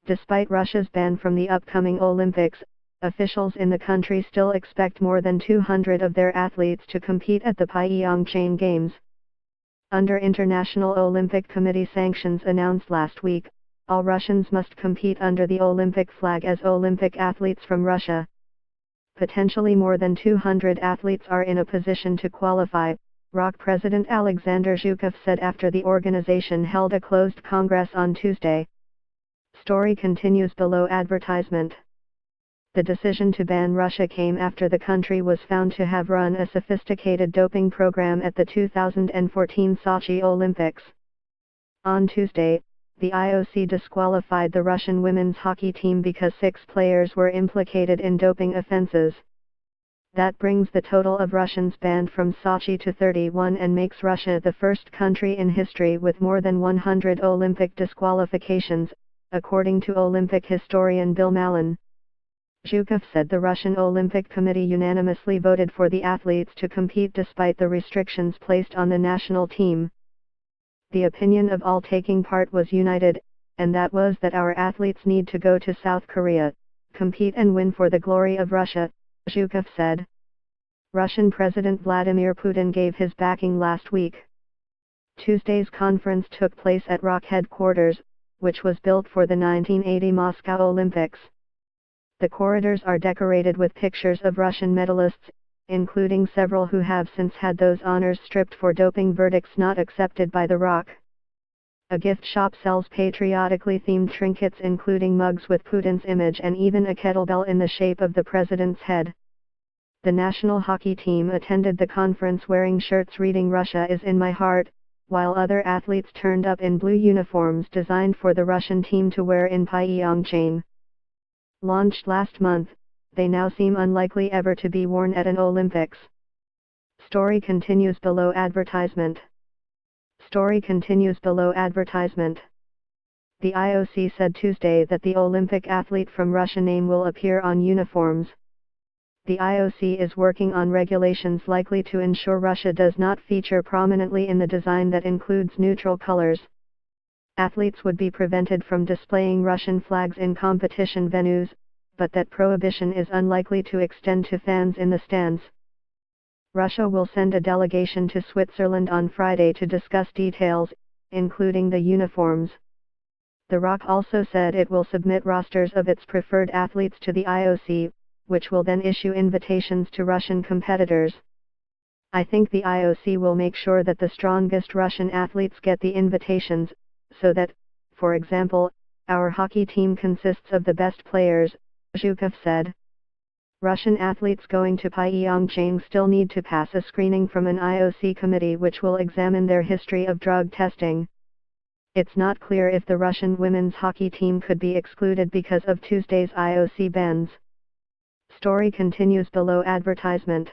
Despite Russia's ban from the upcoming Olympics, officials in the country still expect more than 200 of their athletes to compete at the Pyeongchang Games. Under International Olympic Committee sanctions announced last week, all Russians must compete under the Olympic flag as Olympic athletes from Russia. Potentially more than 200 athletes are in a position to qualify, ROK President Alexander Zhukov said after the organization held a closed congress on Tuesday. Story continues below advertisement. The decision to ban Russia came after the country was found to have run a sophisticated doping program at the 2014 Sochi Olympics. On Tuesday, the IOC disqualified the Russian women's hockey team because 6 players were implicated in doping offenses. That brings the total of Russians banned from Sochi to 31 and makes Russia the first country in history with more than 100 Olympic disqualifications, according to Olympic historian Bill Mallon. Zhukov said the Russian Olympic Committee unanimously voted for the athletes to compete despite the restrictions placed on the national team. The opinion of all taking part was united, and that was that our athletes need to go to South Korea, compete and win for the glory of Russia, Zhukov said. Russian President Vladimir Putin gave his backing last week. Tuesday's conference took place at ROK headquarters, which was built for the 1980 Moscow Olympics. The corridors are decorated with pictures of Russian medalists, including several who have since had those honors stripped for doping verdicts not accepted by the ROK. A gift shop sells patriotically themed trinkets including mugs with Putin's image and even a kettlebell in the shape of the president's head. The national hockey team attended the conference wearing shirts reading "Russia is in my heart," while other athletes turned up in blue uniforms designed for the Russian team to wear in Pyeongchang. Launched last month, they now seem unlikely ever to be worn at an Olympics. Story continues below advertisement. Story continues below advertisement. The IOC said Tuesday that the Olympic athlete from Russia name will appear on uniforms. The IOC is working on regulations likely to ensure Russia does not feature prominently in the design that includes neutral colors. Athletes would be prevented from displaying Russian flags in competition venues, but that prohibition is unlikely to extend to fans in the stands. Russia will send a delegation to Switzerland on Friday to discuss details, including the uniforms. The ROK also said it will submit rosters of its preferred athletes to the IOC, which will then issue invitations to Russian competitors. I think the IOC will make sure that the strongest Russian athletes get the invitations, so that, for example, our hockey team consists of the best players, Zhukov said. Russian athletes going to Pyeongchang still need to pass a screening from an IOC committee which will examine their history of drug testing. It's not clear if the Russian women's hockey team could be excluded because of Tuesday's IOC bans. Story continues below advertisement.